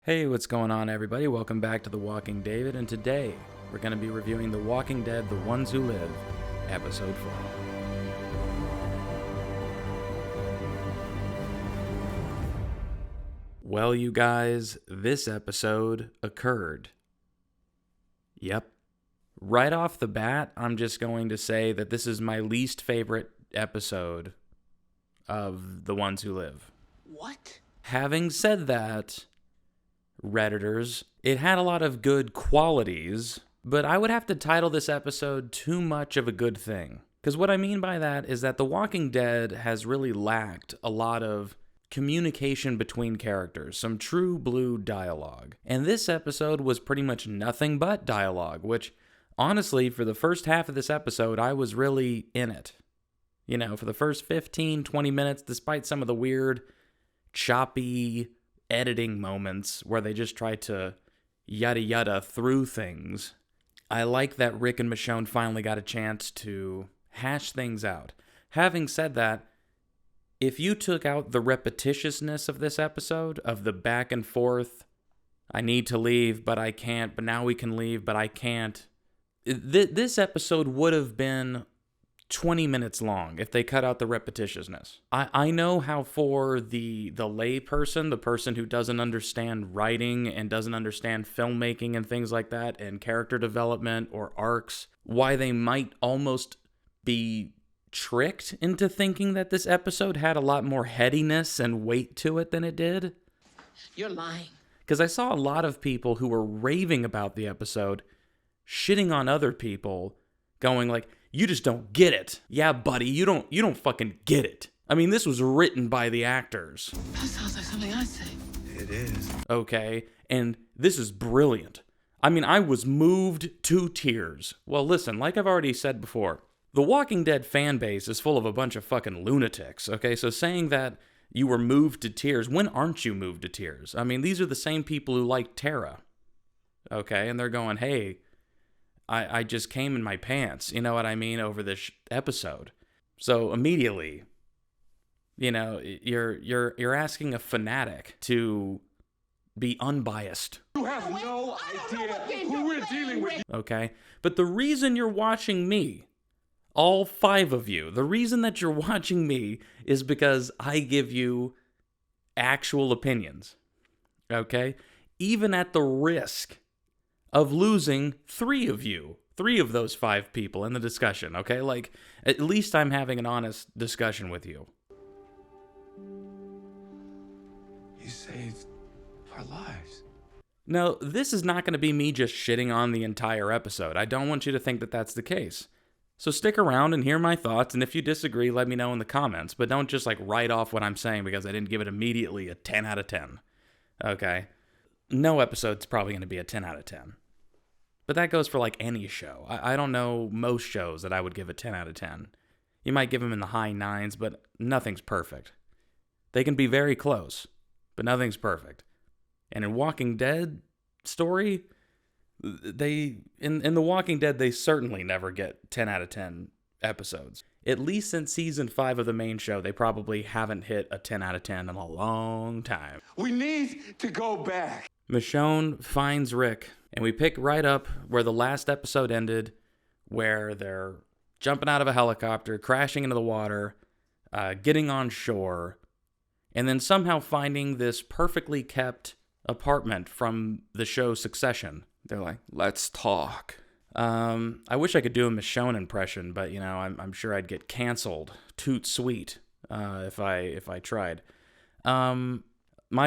Hey, what's going on, everybody? Welcome back to The Walking David, and today we're going to be reviewing The Walking Dead: The Ones Who Live, Episode 4. Well, you guys, this episode occurred. Yep. Right off the bat, I'm just going to say that this is my least favorite episode of The Ones Who Live. What? Having said that, Redditors, it had a lot of good qualities, but I would have to title this episode too much of a good thing. Because what I mean by that is that The Walking Dead has really lacked a lot of communication between characters, some true blue dialogue. And this episode was pretty much nothing but dialogue, which, honestly, for the first half of this episode, I was really in it. You know, for the first 15, 20 minutes, despite some of the weird, choppy editing moments where they just try to yada yada through things, I like that Rick and Michonne finally got a chance to hash things out. Having said that, if you took out the repetitiousness of this episode, of the back and forth, I need to leave, but I can't, but now we can leave, but I can't, this episode would have been 20 minutes long if they cut out the repetitiousness. I know how for the lay person, the person who doesn't understand writing and doesn't understand filmmaking and things like that, and character development or arcs, why they might almost be tricked into thinking that this episode had a lot more headiness and weight to it than it did. You're lying. Because I saw a lot of people who were raving about the episode, shitting on other people, going like, "You just don't get it." Yeah, buddy, you don't fucking get it. I mean, this was written by the actors. That sounds like something I say. It is. Okay, and this is brilliant. I mean, I was moved to tears. Well, listen, like I've already said before, the Walking Dead fan base is full of a bunch of fucking lunatics, okay? So saying that you were moved to tears, when aren't you moved to tears? I mean, these are the same people who like Tara, okay? And they're going, hey, I just came in my pants, you know what I mean, over this episode. So immediately, you know, you're asking a fanatic to be unbiased. You have no idea who we're dealing with. Okay? But the reason you're watching me, all 5 of you, the reason that you're watching me is because I give you actual opinions. Okay? Even at the risk of losing 3 of you, 3 of those 5 people in the discussion, okay? Like, at least I'm having an honest discussion with you. You saved our lives. Now, this is not going to be me just shitting on the entire episode. I don't want you to think that that's the case. So stick around and hear my thoughts, and if you disagree, let me know in the comments. But don't just, like, write off what I'm saying because I didn't give it immediately a 10 out of 10, okay? No episode's probably going to be a 10 out of 10. But that goes for like any show. I don't know most shows that I would give a 10 out of 10. You might give them in the high 9s, but nothing's perfect. They can be very close, but nothing's perfect. And in Walking Dead story, in The Walking Dead, they certainly never get 10 out of 10 episodes. At least since season 5 of the main show, they probably haven't hit a 10 out of 10 in a long time. We need to go back. Michonne finds Rick, and we pick right up where the last episode ended, where they're jumping out of a helicopter, crashing into the water, getting on shore, and then somehow finding this perfectly kept apartment from the show Succession. They're like, "Let's talk." I wish I could do a Michonne impression, but, you know, I'm sure I'd get canceled. Toot sweet, if I tried. My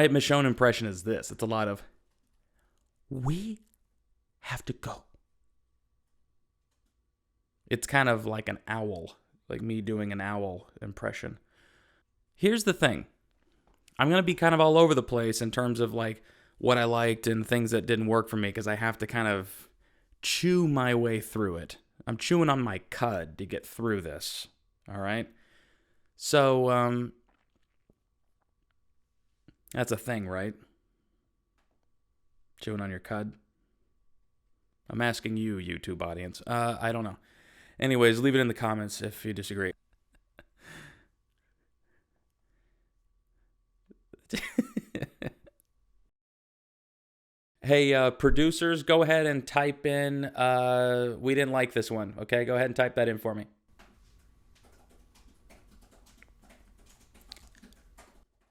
Michonne impression is this. It's a lot of, "We have to go." It's kind of like an owl, like me doing an owl impression. Here's the thing. I'm going to be kind of all over the place in terms of like what I liked and things that didn't work for me because I have to kind of chew my way through it. I'm chewing on my cud to get through this, all right? So, that's a thing, right? Chewing on your cud? I'm asking you, YouTube audience. I don't know. Anyways, leave it in the comments if you disagree. Hey, producers, go ahead and type in, we didn't like this one. Okay, go ahead and type that in for me.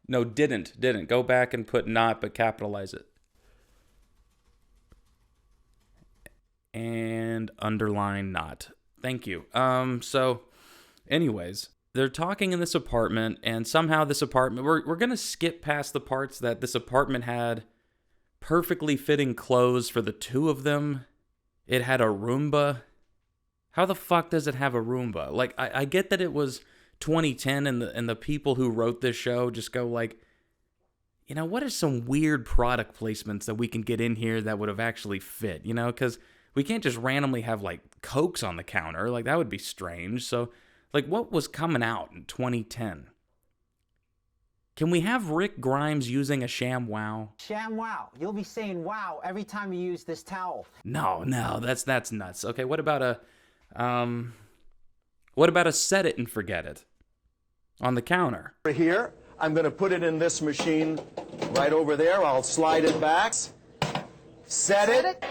No, didn't. Go back and put not, but capitalize it. And underline not. Thank you. So anyways, they're talking in this apartment, and somehow this apartment, we're going to skip past the parts that this apartment had perfectly fitting clothes for the two of them. It had a Roomba. How the fuck does it have a Roomba? Like, I get that it was 2010 and the people who wrote this show just go like, you know, what are some weird product placements that we can get in here that would have actually fit, you know? Because we can't just randomly have, like, Cokes on the counter. Like, that would be strange. So, like, what was coming out in 2010? Can we have Rick Grimes using a sham wow? Sham wow. You'll be saying wow every time you use this towel. No, that's nuts. Okay, what about a set it and forget it on the counter? Here, I'm going to put it in this machine right over there. I'll slide it back. Set it.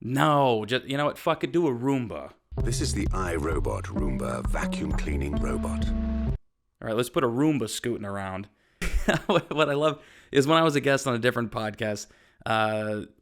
No, just, you know what? Fuck it, do a Roomba. This is the iRobot Roomba vacuum cleaning robot. All right, let's put a Roomba scooting around. What I love is when I was a guest on a different podcast,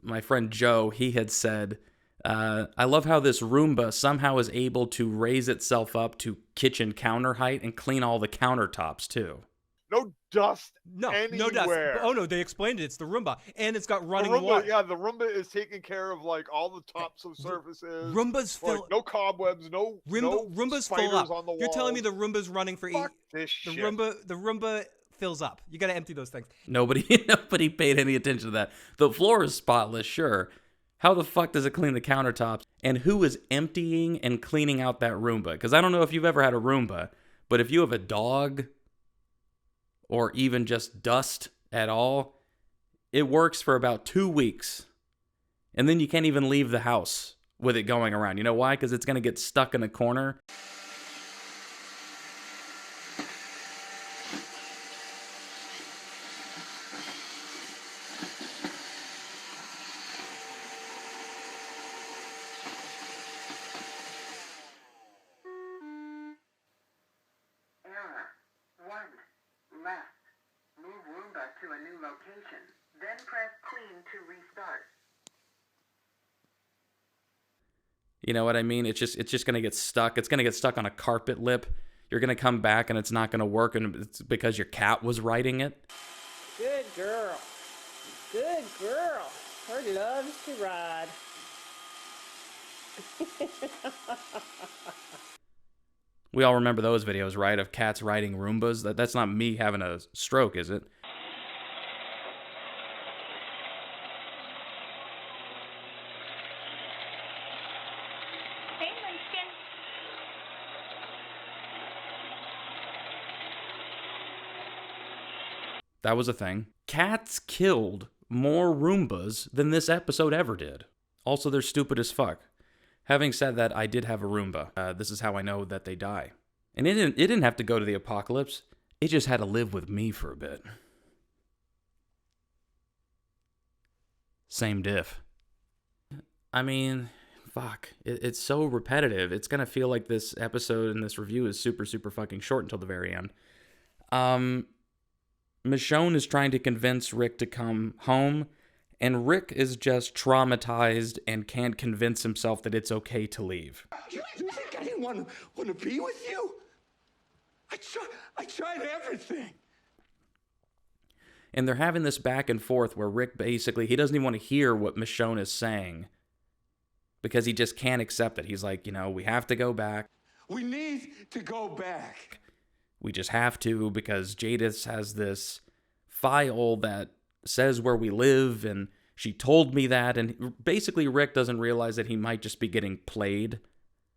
my friend Joe, he had said, I love how this Roomba somehow is able to raise itself up to kitchen counter height and clean all the countertops, too. No dust No dust. anywhere. Oh, no, they explained it. It's the Roomba. And it's got The running Roomba, water. yeah, the Roomba is taking care of like all the tops of surfaces. Roomba's like, fill. no cobwebs, no Roomba's spiders full up. on the walls. You're telling me the Roomba's running for Fuck this the shit. Roomba fills up. You got to empty those things. Nobody paid any attention to that. The floor is spotless, sure. How the fuck does it clean the countertops? And who is emptying and cleaning out that Roomba? Because I don't know if you've ever had a Roomba, but if you have a dog or even just dust at all, it works for about 2 weeks. And then you can't even leave the house with it going around. You know why? Because it's going to get stuck in a corner. Error. 1. Left. Move Roomba to a new location. Then press clean to restart. You know what I mean? It's just going to get stuck. It's going to get stuck on a carpet lip. You're going to come back and it's not going to work, and it's because your cat was riding it. Good girl. Good girl. Her loves to ride. We all remember those videos, right? Of cats riding Roombas. That's not me having a stroke, is it? Hey, Lincoln. That was a thing. Cats killed more Roombas than this episode ever did. Also, they're stupid as fuck. Having said that, I did have a Roomba. This is how I know that they die. And it didn't have to go to the apocalypse. It just had to live with me for a bit. Same diff. I mean, fuck. It's so repetitive. It's going to feel like this episode and this review is super, super fucking short until the very end. Michonne is trying to convince Rick to come home, and Rick is just traumatized and can't convince himself that it's okay to leave. You think I didn't want to be with you? I tried everything. And they're having this back and forth where Rick basically, he doesn't even want to hear what Michonne is saying because he just can't accept it. He's like, you know, we have to go back. We need to go back. We just have to because Jadis has this file that says where we live, and she told me that. And basically, Rick doesn't realize that he might just be getting played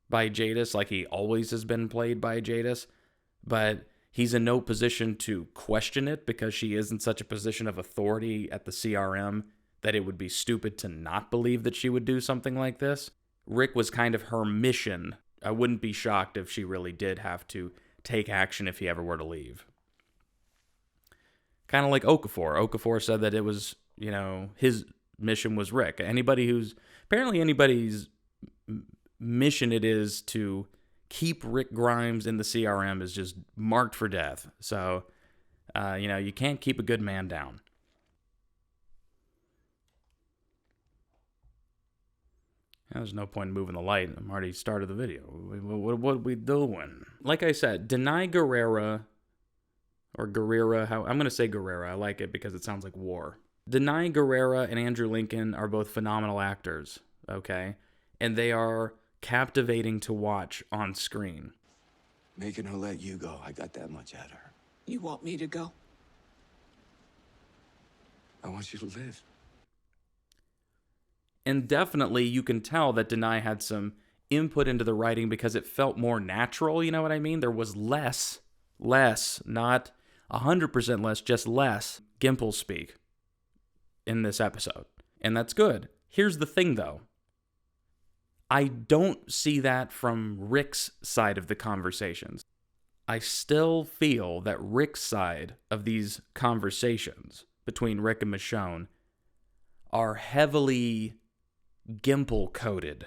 by Jadis, like he always has been played by Jadis. But he's in no position to question it because she is in such a position of authority at the CRM that it would be stupid to not believe that she would do something like this. Rick was kind of her mission. I wouldn't be shocked if she really did have to take action if he ever were to leave. Kind of like Okafor. Okafor said that it was his mission was Rick. Anybody's mission it is to keep Rick Grimes in the CRM is just marked for death. So, you can't keep a good man down. There's no point in moving the light. I'm already started the video. What are we doing? Like I said, Denai Guerrera, or Guerrera, I'm going to say Guerrera. I like it because it sounds like war. Denai Guerrera and Andrew Lincoln are both phenomenal actors, okay? And they are captivating to watch on screen. Making her let you go, I got that much at her. You want me to go? I want you to live. And definitely you can tell that Denai had some input into the writing because it felt more natural, you know what I mean? There was less, not 100% less, just less Gimple speak in this episode. And that's good. Here's the thing, though. I don't see that from Rick's side of the conversations. I still feel that Rick's side of these conversations between Rick and Michonne are heavily Gimple-coded,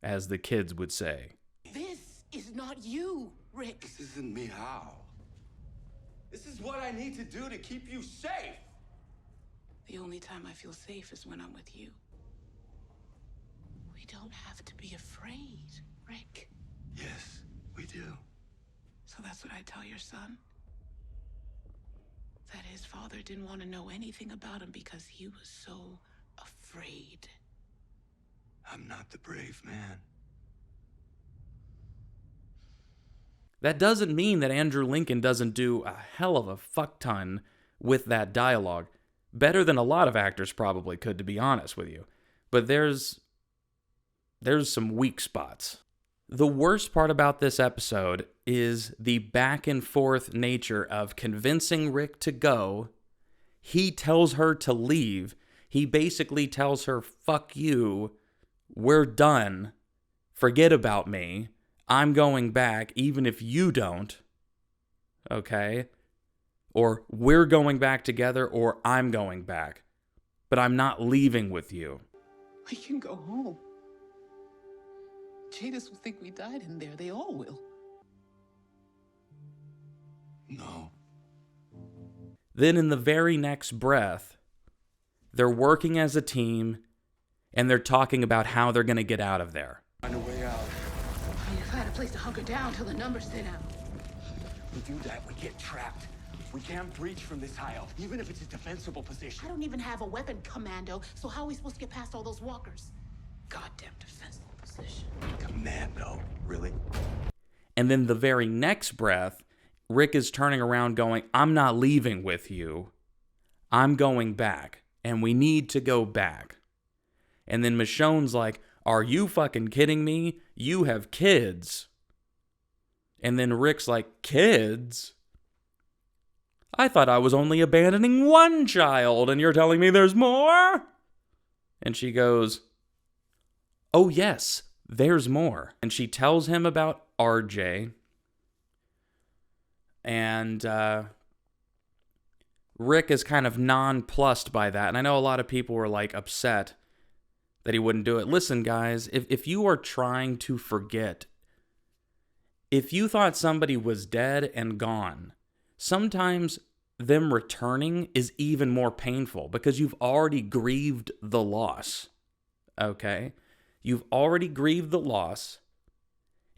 as the kids would say. This is not you, Rick. This isn't me, how? This is what I need to do to keep you safe. The only time I feel safe is when I'm with you. We don't have to be afraid, Rick. Yes, we do. So that's what I tell your son? That his father didn't want to know anything about him because he was so afraid. I'm not the brave man. That doesn't mean that Andrew Lincoln doesn't do a hell of a fuck ton with that dialogue. Better than a lot of actors probably could, to be honest with you. But there's some weak spots. The worst part about this episode is the back and forth nature of convincing Rick to go. He tells her to leave. He basically tells her, fuck you, we're done, forget about me, I'm going back even if you don't, okay? Or we're going back together or I'm going back, but I'm not leaving with you. We can go home. Jadis will think we died in there. They all will. No. Then in the very next breath, they're working as a team and they're talking about how they're going to get out of there. Find a way out. We need to find a place to hunker down till the numbers thin out. We do that, we get trapped. We can't breach from this hideout, even if it's a defensible position. I don't even have a weapon, Commando, so how are we supposed to get past all those walkers? Goddamn defensible position. Commando, really? And then the very next breath, Rick is turning around going, I'm not leaving with you. I'm going back, and we need to go back. And then Michonne's like, are you fucking kidding me? You have kids. And then Rick's like, kids? I thought I was only abandoning one child, and you're telling me there's more? And she goes, oh yes, there's more. And she tells him about RJ. And Rick is kind of nonplussed by that. And I know a lot of people were like upset that he wouldn't do it. Listen, guys, if you are trying to forget, if you thought somebody was dead and gone, sometimes them returning is even more painful because you've already grieved the loss. Okay? You've already grieved the loss,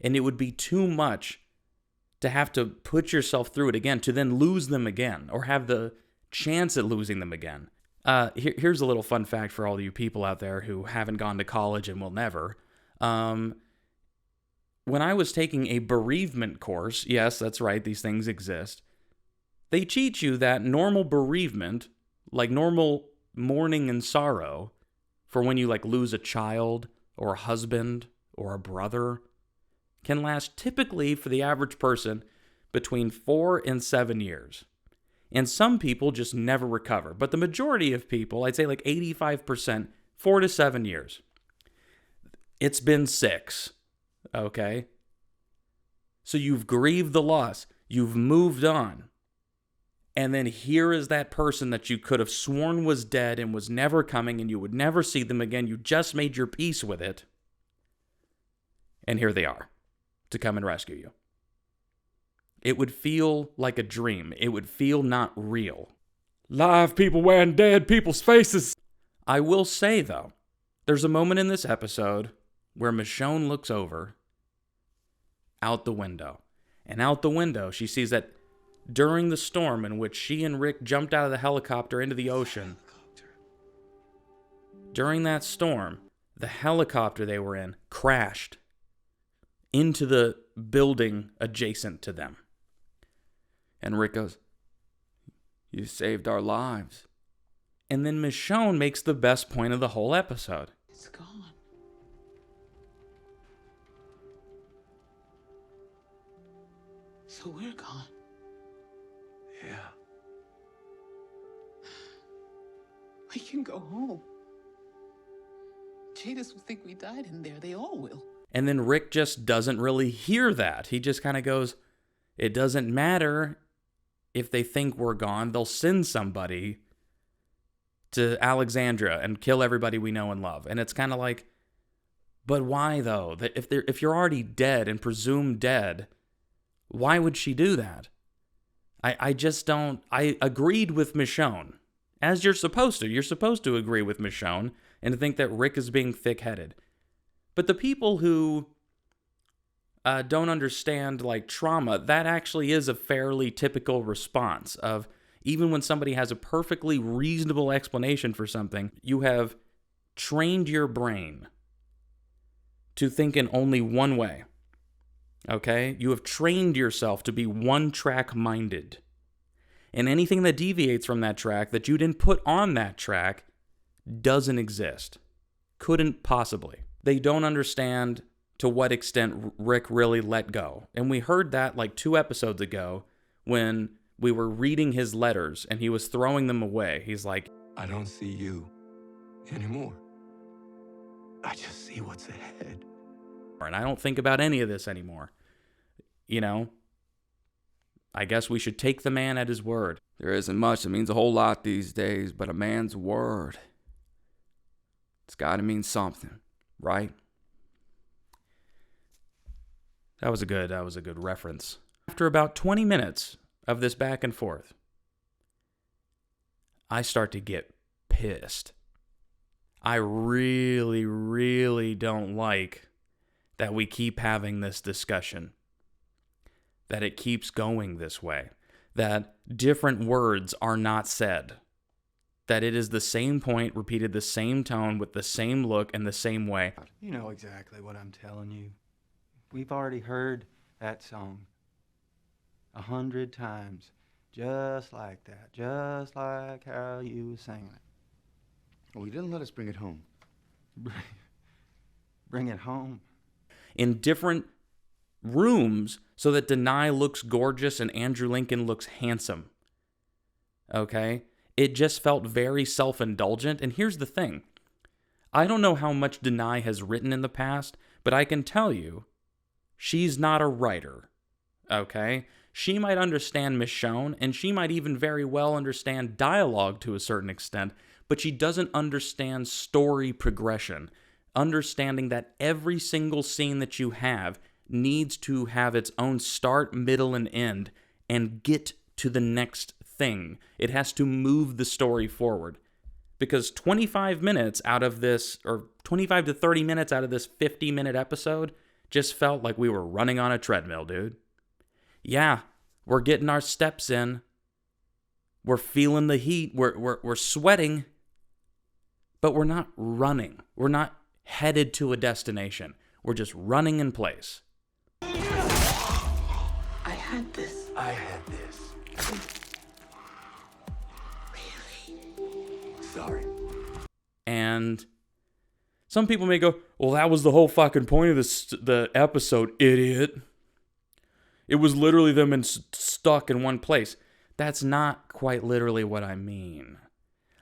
and it would be too much to have to put yourself through it again, to then lose them again, or have the chance at losing them again. Here's a little fun fact for all you people out there who haven't gone to college and will never. When I was taking a bereavement course, yes, that's right, these things exist, they teach you that normal bereavement, like normal mourning and sorrow, for when you like lose a child or a husband or a brother, can last typically for the average person between 4 and 7 years. And some people just never recover. But the majority of people, I'd say like 85%, 4 to 7 years. It's been 6, okay? So you've grieved the loss. You've moved on. And then here is that person that you could have sworn was dead and was never coming and you would never see them again. You just made your peace with it. And here they are to come and rescue you. It would feel like a dream. It would feel not real. Live people wearing dead people's faces. I will say, though, there's a moment in this episode where Michonne looks over out the window. And out the window, she sees that during the storm in which she and Rick jumped out of the helicopter into the ocean, during that storm, the helicopter they were in crashed into the building adjacent to them. And Rick goes, "You saved our lives." And then Michonne makes the best point of the whole episode. It's gone. So we're gone. Yeah. We can go home. Jadis will think we died in there. They all will. And then Rick just doesn't really hear that. He just kind of goes, it doesn't matter if they think we're gone. They'll send somebody to Alexandria and kill everybody we know and love. And it's kind of like, but why though? If you're already dead and presumed dead, why would she do that? I just don't. I agreed with Michonne, as you're supposed to. You're supposed to agree with Michonne and think that Rick is being thick-headed. But the people who don't understand like trauma, that actually is a fairly typical response of, even when somebody has a perfectly reasonable explanation for something, you have trained your brain to think in only one way. Okay? You have trained yourself to be one-track minded. And anything that deviates from that track that you didn't put on that track doesn't exist. Couldn't possibly. They don't understand to what extent Rick really let go. And we heard that like 2 episodes ago when we were reading his letters and he was throwing them away. He's like, I don't see you anymore. I just see what's ahead. and I don't think about any of this anymore. You know, I guess we should take the man at his word. There isn't much that means a whole lot these days, but a man's word. It's got to mean something, right? That was a good reference. After about 20 minutes of this back and forth, I start to get pissed. I really, really don't like that we keep having this discussion, that it keeps going this way, that different words are not said, that it is the same point repeated the same tone with the same look and the same way. You know exactly what I'm telling you. We've already heard that song 100 times, just like that, just like how you were singing it. Well, you didn't let us bring it home. Bring it home? In different rooms so that Denai looks gorgeous and Andrew Lincoln looks handsome. Okay? It just felt very self-indulgent. And here's the thing. I don't know how much Denai has written in the past, but I can tell you, she's not a writer. Okay? She might understand Michonne, and she might even very well understand dialogue to a certain extent, but she doesn't understand story progression. Understanding that every single scene that you have needs to have its own start, middle, and end, and get to the next thing. It has to move the story forward. Because 25 minutes out of this, or 25 to 30 minutes out of this 50-minute episode, just felt like we were running on a treadmill, dude. Yeah, we're getting our steps in. We're feeling the heat. We're sweating. But we're not running. We're not headed to a destination. We're just running in place. I had this. I had this. Really? Sorry. And some people may go, well, that was the whole fucking point of the episode, idiot. It was literally them stuck in one place. That's not quite literally what I mean.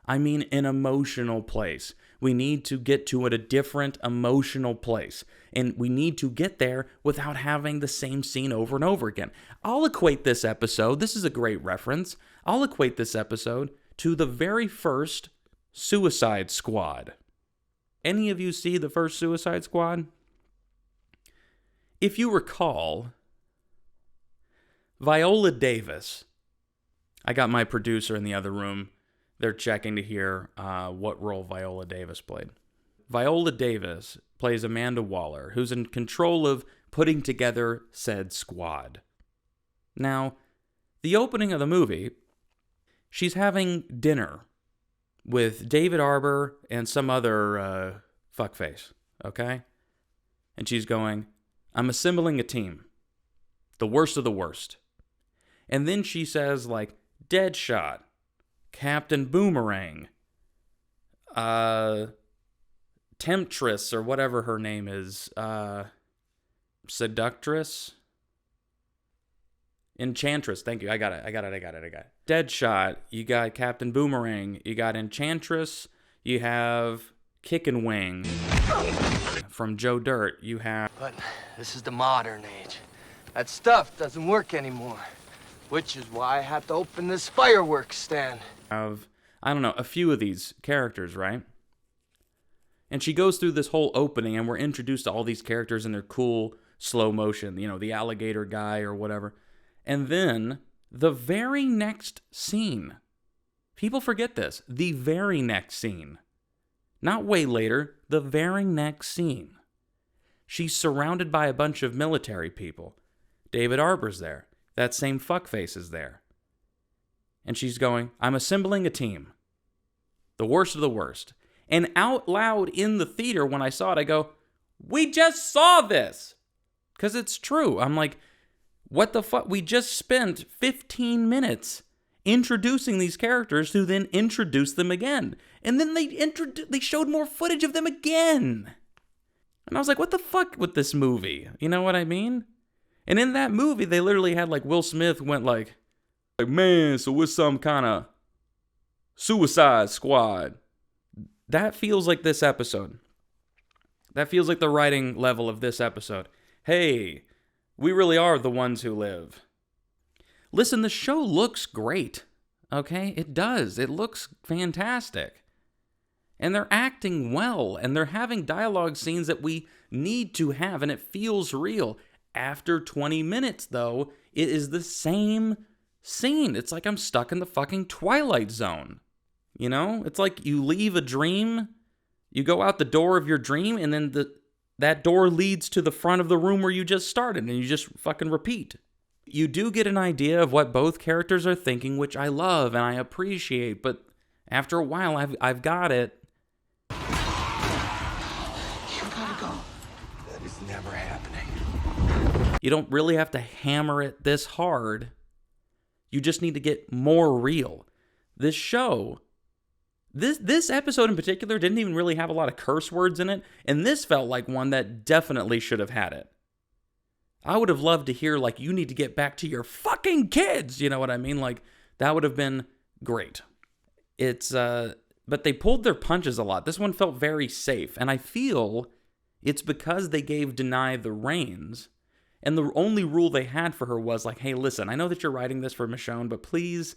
I mean an emotional place. We need to get to a different emotional place. And we need to get there without having the same scene over and over again. I'll equate this episode, this is a great reference, I'll equate this episode to the very first Suicide Squad. Any of you see the first Suicide Squad? If you recall, Viola Davis, I got my producer in the other room. They're checking to hear what role Viola Davis played. Viola Davis plays Amanda Waller, who's in control of putting together said squad. Now, the opening of the movie, she's having dinner with David Arbor and some other fuckface, okay? And she's going, I'm assembling a team. The worst of the worst. And then she says, like, Deadshot, Captain Boomerang, Temptress, or whatever her name is, Seductress? Enchantress, thank you, I got it. Deadshot, you got Captain Boomerang, you got Enchantress, you have Kickin' Wing from Joe Dirt, you have... But this is the modern age. That stuff doesn't work anymore, which is why I had to open this fireworks stand. Of, I don't know, a few of these characters, right? And she goes through this whole opening, and we're introduced to all these characters in their cool slow motion, you know, the alligator guy or whatever. And then the very next scene, people forget this, the very next scene, not way later, the very next scene, she's surrounded by a bunch of military people. David Arbor's there. That same fuckface is there. And she's going, I'm assembling a team. The worst of the worst. And out loud in the theater when I saw it, I go, we just saw this. Because it's true. I'm like, what the fuck? We just spent 15 minutes introducing these characters to then introduce them again. And then they showed more footage of them again. And I was like, what the fuck with this movie? You know what I mean? And in that movie, they literally had like Will Smith went like, man, so we're some kind of Suicide Squad. That feels like this episode. That feels like the writing level of this episode. Hey, we really are the ones who live. Listen, the show looks great. Okay? It does. It looks fantastic. And they're acting well. And they're having dialogue scenes that we need to have. And it feels real. After 20 minutes, though, it is the same scene. It's like I'm stuck in the fucking Twilight Zone. You know? It's like you leave a dream, you go out the door of your dream, and then that door leads to the front of the room where you just started, and you just fucking repeat. You do get an idea of what both characters are thinking, which I love and I appreciate, but after a while, I've got it. You gotta go. That is never happening. You don't really have to hammer it this hard. You just need to get more real. This show, this episode in particular didn't even really have a lot of curse words in it, and this felt like one that definitely should have had it. I would have loved to hear, like, you need to get back to your fucking kids, you know what I mean? Like, that would have been great. But they pulled their punches a lot. This one felt very safe, and I feel it's because they gave Denai the reins. And the only rule they had for her was like, hey, listen, I know that you're writing this for Michonne, but please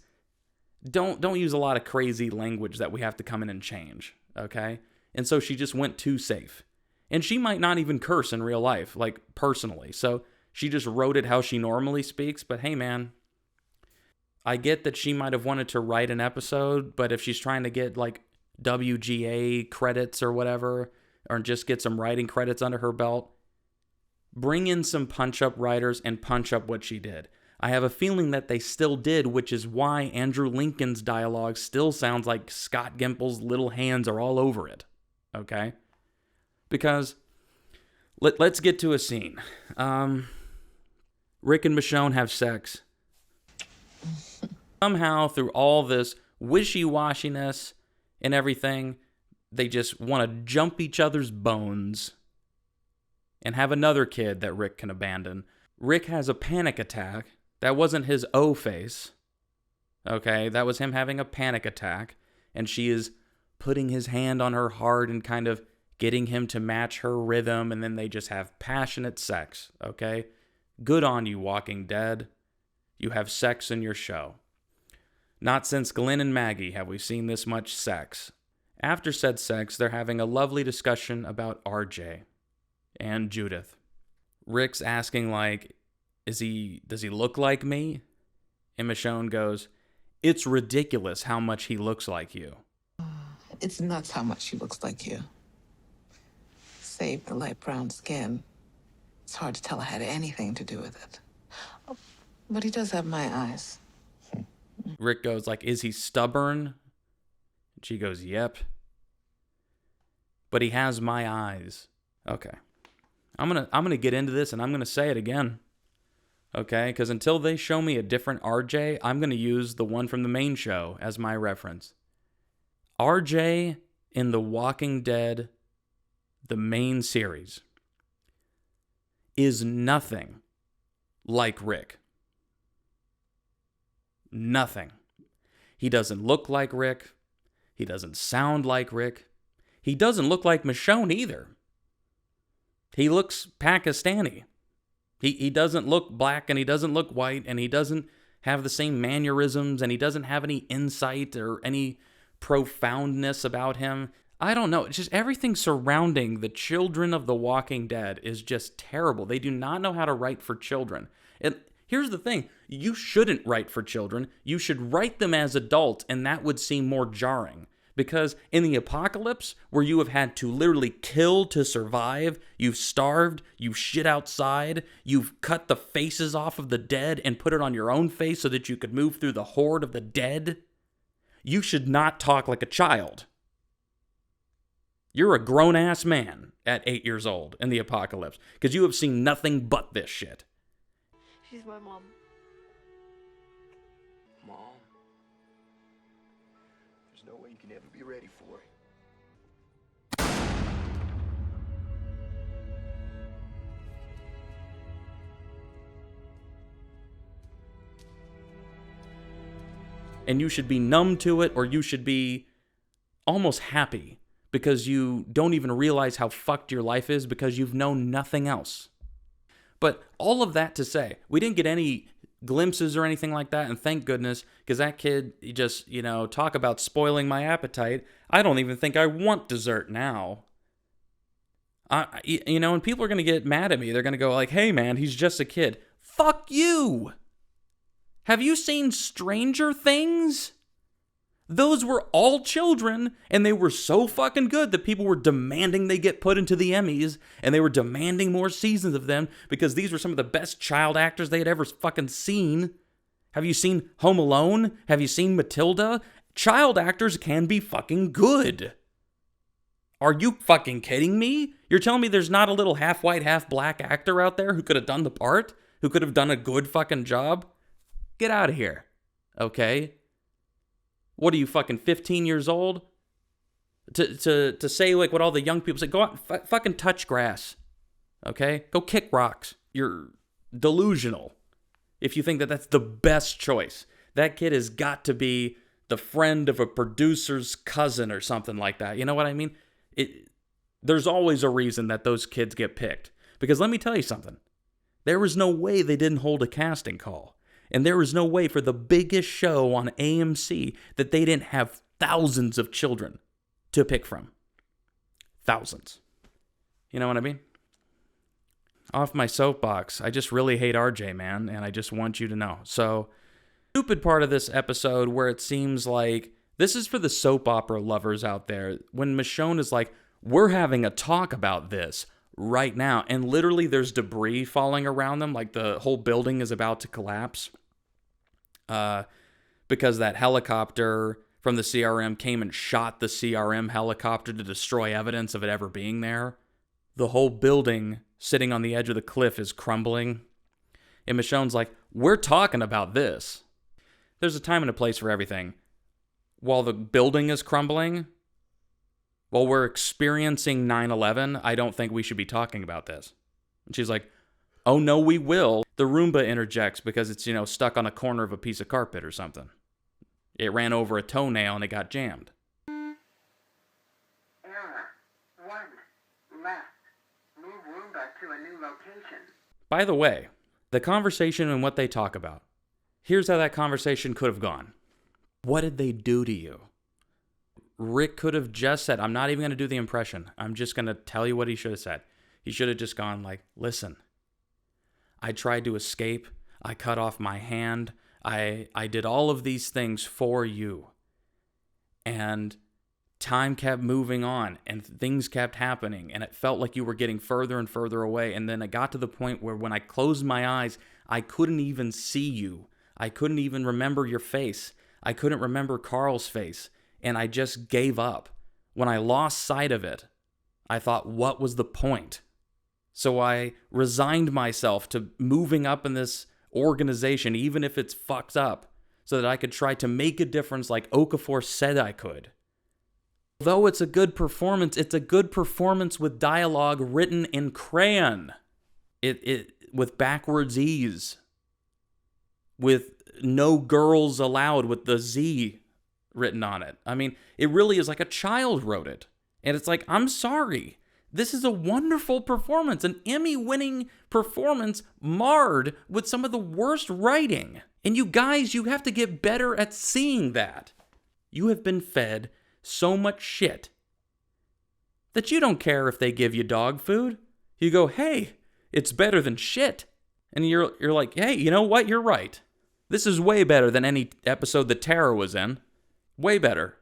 don't use a lot of crazy language that we have to come in and change, okay? And so she just went too safe. And she might not even curse in real life, like personally. So she just wrote it how she normally speaks. But hey, man, I get that she might have wanted to write an episode, but if she's trying to get like WGA credits or whatever, or just get some writing credits under her belt, bring in some punch-up writers and punch up what she did. I have a feeling that they still did, which is why Andrew Lincoln's dialogue still sounds like Scott Gimple's little hands are all over it. Okay? Because let's get to a scene. Rick and Michonne have sex. Somehow, through all this wishy-washiness and everything, they just want to jump each other's bones and have another kid that Rick can abandon. Rick has a panic attack. That wasn't his O face. Okay, that was him having a panic attack. and she is putting his hand on her heart and kind of getting him to match her rhythm, and then they just have passionate sex, okay? Good on you, Walking Dead. You have sex in your show. Not since Glenn and Maggie have we seen this much sex. After said sex, they're having a lovely discussion about RJ and Judith. Rick's asking, like, does he look like me? And Michonne goes, it's ridiculous how much he looks like you. It's nuts how much he looks like you. Save the light brown skin. It's hard to tell I had anything to do with it. Oh, but he does have my eyes. Rick goes, like, is he stubborn? She goes, yep. But he has my eyes. Okay. I'm gonna get into this, and I'm gonna say it again. Okay? Because until they show me a different RJ, I'm gonna use the one from the main show as my reference. RJ in The Walking Dead, the main series, is nothing like Rick. Nothing. He doesn't look like Rick. He doesn't sound like Rick. He doesn't look like Michonne either. He looks Pakistani. He doesn't look black, and he doesn't look white, and he doesn't have the same mannerisms, and he doesn't have any insight or any profoundness about him. I don't know. It's just everything surrounding the children of The Walking Dead is just terrible. They do not know how to write for children. And here's the thing. You shouldn't write for children. You should write them as adults, and that would seem more jarring. Because in the apocalypse, where you have had to literally kill to survive, you've starved, you've shit outside, you've cut the faces off of the dead and put it on your own face so that you could move through the horde of the dead, you should not talk like a child. You're a grown-ass man at 8 years old in the apocalypse, because you have seen nothing but this shit. She's my mom. Mom, there's no way you can ever be ready for it. And you should be numb to it, or you should be almost happy because you don't even realize how fucked your life is because you've known nothing else. But all of that to say, we didn't get any glimpses or anything like that, and thank goodness, because that kid, he just, talk about spoiling my appetite. I don't even think I want dessert now. And people are going to get mad at me. They're going to go like, hey man, he's just a kid. Fuck you! Have you seen Stranger Things? Those were all children, and they were so fucking good that people were demanding they get put into the Emmys, and they were demanding more seasons of them because these were some of the best child actors they had ever fucking seen. Have you seen Home Alone? Have you seen Matilda? Child actors can be fucking good. Are you fucking kidding me? You're telling me there's not a little half-white, half-black actor out there who could have done the part? Who could have done a good fucking job? Get out of here, okay? What are you, fucking 15 years old? To say like what all the young people say, go out and fucking touch grass, okay? Go kick rocks. You're delusional if you think that that's the best choice. That kid has got to be the friend of a producer's cousin or something like that. You know what I mean? There's always a reason that those kids get picked. Because let me tell you something. There was no way they didn't hold a casting call. And there was no way for the biggest show on AMC that they didn't have thousands of children to pick from. Thousands. You know what I mean? Off my soapbox. I just really hate RJ, man, and I just want you to know. So, stupid part of this episode where it seems like this is for the soap opera lovers out there. When Michonne is like, we're having a talk about this right now, and literally there's debris falling around them, like the whole building is about to collapse, because that helicopter from the CRM came and shot the CRM helicopter to destroy evidence of it ever being there. The whole building sitting on the edge of the cliff is crumbling, and Michonne's like, we're talking about this. There's a time and a place for everything. While the building is crumbling, while we're experiencing 9/11, I don't think we should be talking about this. And she's like, oh no, we will. The Roomba interjects because it's, stuck on a corner of a piece of carpet or something. It ran over a toenail and it got jammed. a new location. By the way, the conversation and what they talk about. Here's how that conversation could have gone. What did they do to you? Rick could have just said, I'm not even going to do the impression. I'm just going to tell you what he should have said. He should have just gone like, listen, I tried to escape. I cut off my hand. I did all of these things for you. And time kept moving on and things kept happening. And it felt like you were getting further and further away. And then it got to the point where when I closed my eyes, I couldn't even see you. I couldn't even remember your face. I couldn't remember Carl's face. And I just gave up. When I lost sight of it, I thought, what was the point? So I resigned myself to moving up in this organization, even if it's fucked up, so that I could try to make a difference like Okafor said I could. Though it's a good performance, it's a good performance with dialogue written in crayon. It with backwards E's. With no girls allowed with the Z written on it. I mean, it really is like a child wrote it. And it's like, I'm sorry. This is a wonderful performance, an Emmy-winning performance marred with some of the worst writing. And you guys, you have to get better at seeing that. You have been fed so much shit that you don't care if they give you dog food. You go, hey, it's better than shit. And you're like, hey, you know what? You're right. This is way better than any episode that Tara was in. Way better.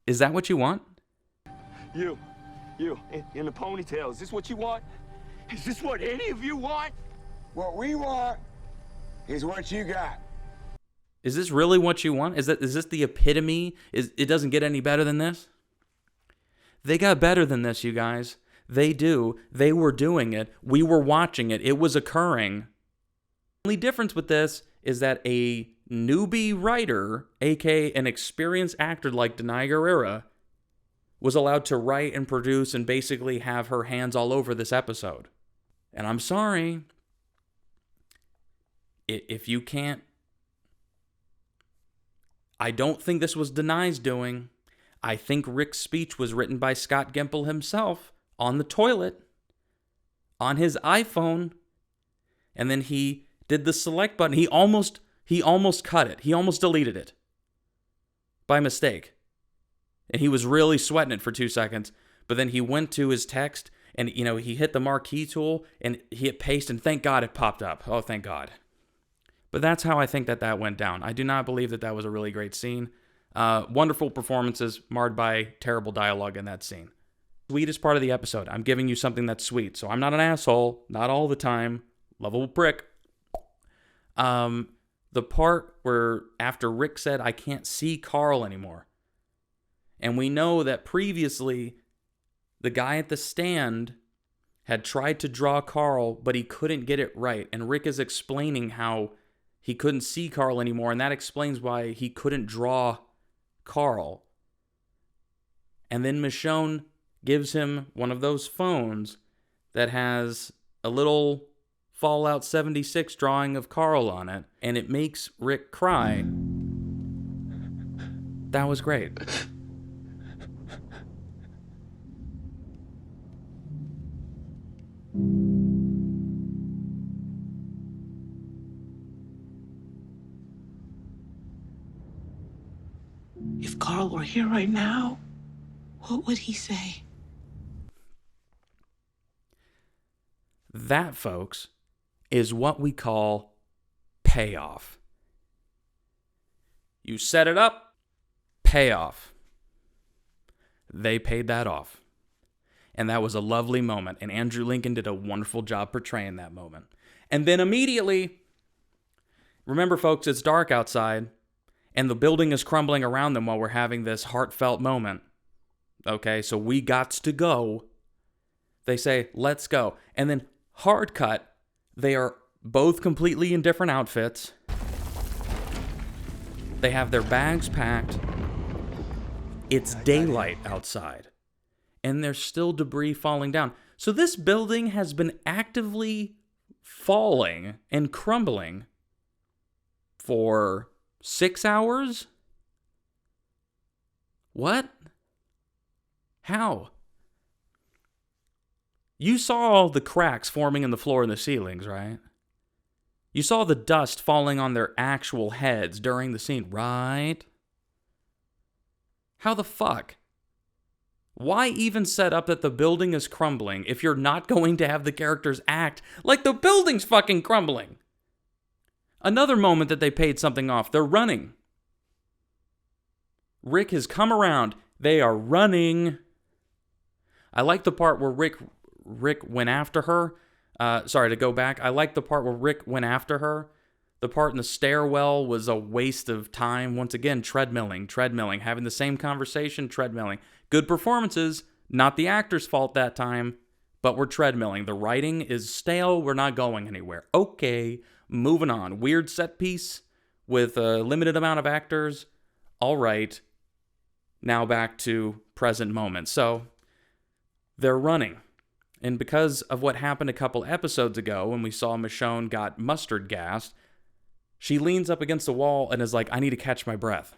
Is that what you want? You, in the ponytail, is this what you want? Is this what any of you want? What we want is what you got. Is this really what you want? Is this the epitome? It doesn't get any better than this? They got better than this, you guys. They do. They were doing it. We were watching it. It was occurring. The only difference with this is that a newbie writer, aka an experienced actor like Denai Guerrera, was allowed to write and produce and basically have her hands all over this episode. And I'm sorry, if you can't... I don't think this was Denai's doing. I think Rick's speech was written by Scott Gimple himself on the toilet, on his iPhone, and then he did the select button. He almost cut it. He almost deleted it by mistake. And he was really sweating it for 2 seconds. But then he went to his text and, he hit the marquee tool and he hit paste and thank God it popped up. Oh, thank God. But that's how I think that went down. I do not believe that was a really great scene. Wonderful performances marred by terrible dialogue in that scene. Sweetest part of the episode. I'm giving you something that's sweet. So I'm not an asshole. Not all the time. Lovable prick. The part where after Rick said, I can't see Carl anymore. And we know that previously, the guy at the stand had tried to draw Carl, but he couldn't get it right. And Rick is explaining how he couldn't see Carl anymore, and that explains why he couldn't draw Carl. And then Michonne gives him one of those phones that has a little Fallout 76 drawing of Carl on it, and it makes Rick cry. That was great. If Carl were here right now, what would he say? That, folks, is what we call payoff. You set it up, payoff. They paid that off. And that was a lovely moment. And Andrew Lincoln did a wonderful job portraying that moment. And then immediately, remember, folks, it's dark outside. And the building is crumbling around them while we're having this heartfelt moment. Okay, so we gots to go. They say, let's go. And then hard cut, they are both completely in different outfits. They have their bags packed. It's daylight outside. And there's still debris falling down. So this building has been actively falling and crumbling for 6 hours? What? How? You saw the cracks forming in the floor and the ceilings, right? You saw the dust falling on their actual heads during the scene, right? How the fuck? Why even set up that the building is crumbling if you're not going to have the characters act like the building's fucking crumbling? Another moment that they paid something off. They're running. Rick has come around. They are running. I like the part where Rick went after her. Sorry, to go back. I like the part where Rick went after her. The part in the stairwell was a waste of time. Once again, treadmilling, having the same conversation, treadmilling. Good performances, not the actor's fault that time, but we're treadmilling. The writing is stale. We're not going anywhere. Okay, moving on. Weird set piece with a limited amount of actors. All right. Now back to present moment. So they're running. And because of what happened a couple episodes ago when we saw Michonne got mustard gassed, she leans up against the wall and is like, I need to catch my breath.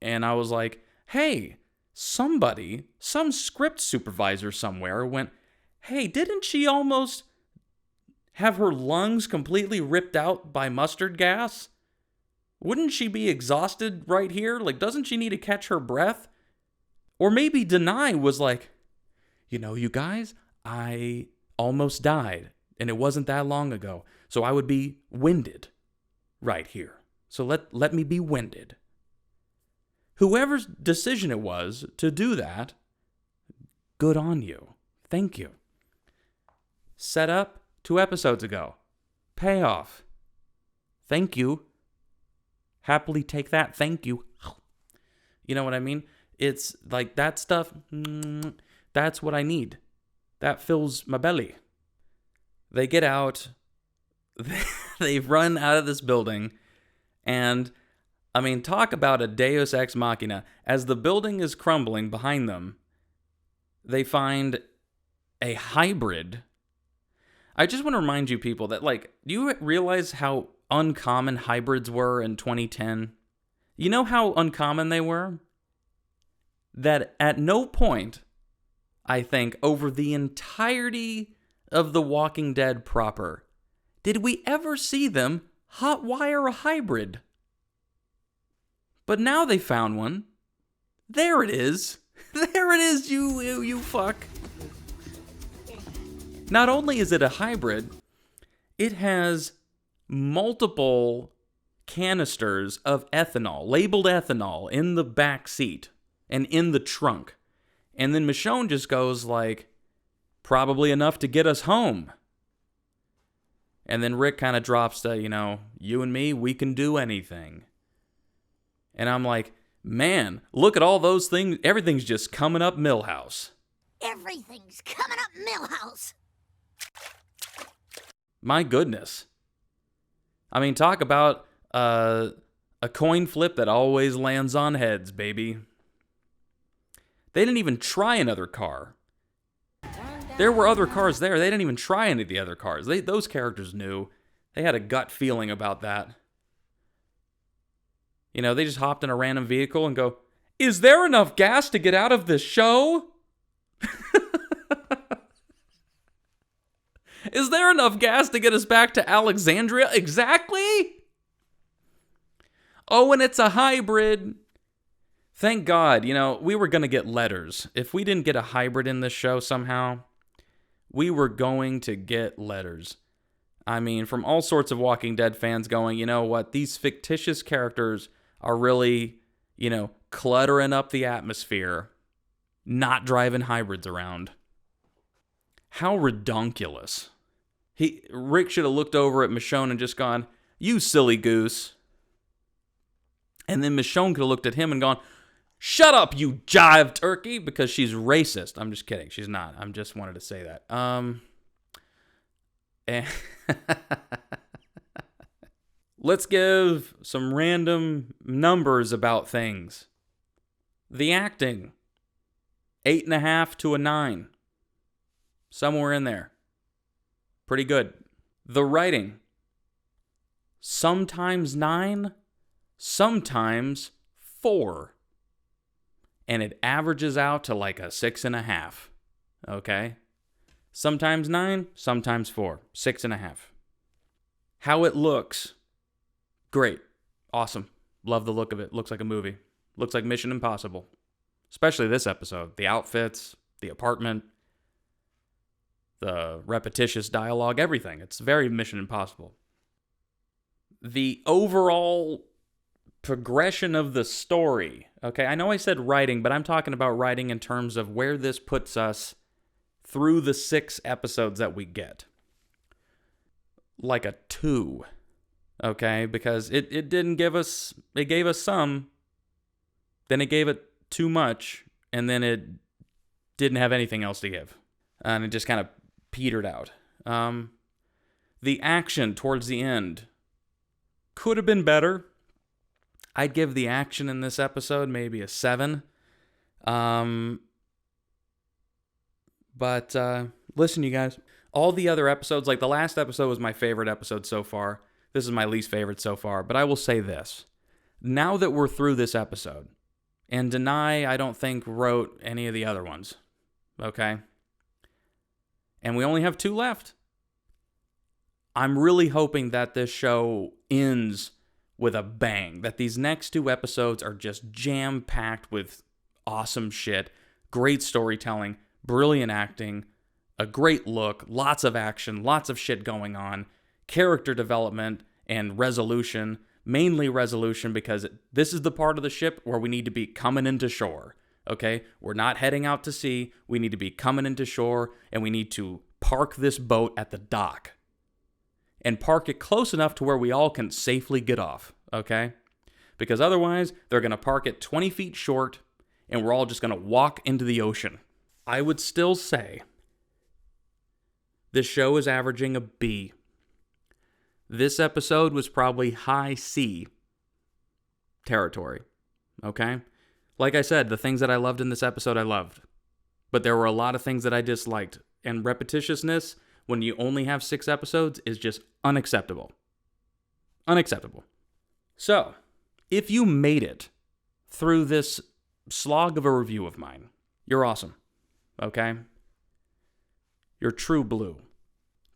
And I was like, hey, some script supervisor somewhere went, hey, didn't she almost have her lungs completely ripped out by mustard gas? Wouldn't she be exhausted right here? Like, doesn't she need to catch her breath? Or maybe Denai was like, you know, you guys, I almost died, and it wasn't that long ago, so I would be winded right here. So let me be winded. Whoever's decision it was to do that, good on you. Thank you. Set up 2 episodes ago. Payoff. Thank you. Happily take that. Thank you. You know what I mean? It's like that stuff, that's what I need. That fills my belly. They get out. They run out of this building. And, I mean, talk about a deus ex machina. As the building is crumbling behind them, they find a hybrid. I just want to remind you people that, like, do you realize how uncommon hybrids were in 2010? You know how uncommon they were? That at no point, I think, over the entirety of The Walking Dead proper, did we ever see them hotwire a hybrid. But now they found one. There it is. There it is, you fuck. Not only is it a hybrid, it has multiple canisters of ethanol, labeled ethanol, in the back seat and in the trunk. And then Michonne just goes like, probably enough to get us home. And then Rick kind of drops the, you and me, we can do anything. And I'm like, man, look at all those things. Everything's just coming up Millhouse. Everything's coming up Millhouse. My goodness. I mean, talk about a coin flip that always lands on heads, baby. They didn't even try another car. There were other cars there. They didn't even try any of the other cars. Those characters knew. They had a gut feeling about that. They just hopped in a random vehicle and go, is there enough gas to get out of this show? Is there enough gas to get us back to Alexandria? Exactly? Oh, and it's a hybrid. Thank God, we were going to get letters. If we didn't get a hybrid in this show somehow, we were going to get letters. I mean, from all sorts of Walking Dead fans going, you know what, these fictitious characters are really, cluttering up the atmosphere, not driving hybrids around. How redonkulous. Rick should have looked over at Michonne and just gone, you silly goose. And then Michonne could have looked at him and gone, shut up, you jive turkey, because she's racist. I'm just kidding. She's not. I just wanted to say that. Let's give some random numbers about things. The acting, 8.5 to a 9. Somewhere in there. Pretty good. The writing, sometimes 9, sometimes 4. And it averages out to like a 6.5. Okay? Sometimes 9, sometimes 4. 6.5. How it looks, great. Awesome. Love the look of it. Looks like a movie. Looks like Mission Impossible. Especially this episode. The outfits, the apartment, the repetitious dialogue, everything. It's very Mission Impossible. The overall progression of the story. Okay, I know I said writing, but I'm talking about writing in terms of where this puts us through the 6 episodes that we get. Like a 2. Okay, because it didn't give us, it gave us some, then it gave it too much, and then it didn't have anything else to give. And it just kind of petered out. The action towards the end could have been better. I'd give the action in this episode maybe a 7. But listen, you guys, all the other episodes, like the last episode was my favorite episode so far. This is my least favorite so far, but I will say this. Now that we're through this episode, and Denai, I don't think, wrote any of the other ones, okay? And we only have 2 left. I'm really hoping that this show ends with a bang, that these next 2 episodes are just jam-packed with awesome shit, great storytelling, brilliant acting, a great look, lots of action, lots of shit going on, character development and resolution, mainly resolution because this is the part of the ship where we need to be coming into shore, okay? We're not heading out to sea. We need to be coming into shore, and we need to park this boat at the dock and park it close enough to where we all can safely get off, okay? Because otherwise, they're going to park it 20 feet short, and we're all just going to walk into the ocean. I would still say this show is averaging a B. This episode was probably high C territory, okay? Like I said, the things that I loved in this episode, I loved. But there were a lot of things that I disliked. And repetitiousness, when you only have 6 episodes, is just unacceptable. Unacceptable. So, if you made it through this slog of a review of mine, you're awesome, okay? You're true blue.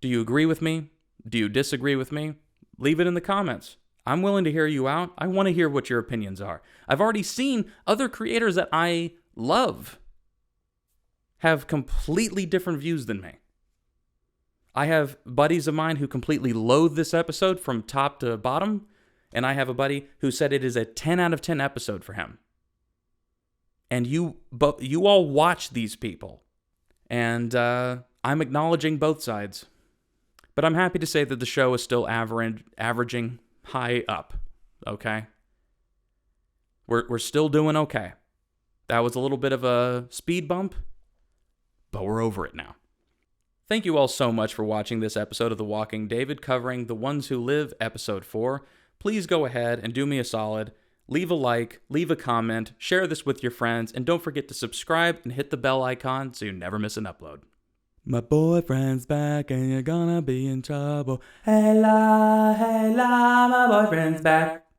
Do you agree with me? Do you disagree with me? Leave it in the comments. I'm willing to hear you out. I want to hear what your opinions are. I've already seen other creators that I love have completely different views than me. I have buddies of mine who completely loathe this episode from top to bottom, and I have a buddy who said it is a 10 out of 10 episode for him. And you all watch these people, and I'm acknowledging both sides. But I'm happy to say that the show is still averaging high up, okay? We're still doing okay. That was a little bit of a speed bump, but we're over it now. Thank you all so much for watching this episode of The Walking David covering The Ones Who Live, Episode 4. Please go ahead and do me a solid. Leave a like, leave a comment, share this with your friends, and don't forget to subscribe and hit the bell icon so you never miss an upload. My boyfriend's back and you're gonna be in trouble. Hey la, my boyfriend's back.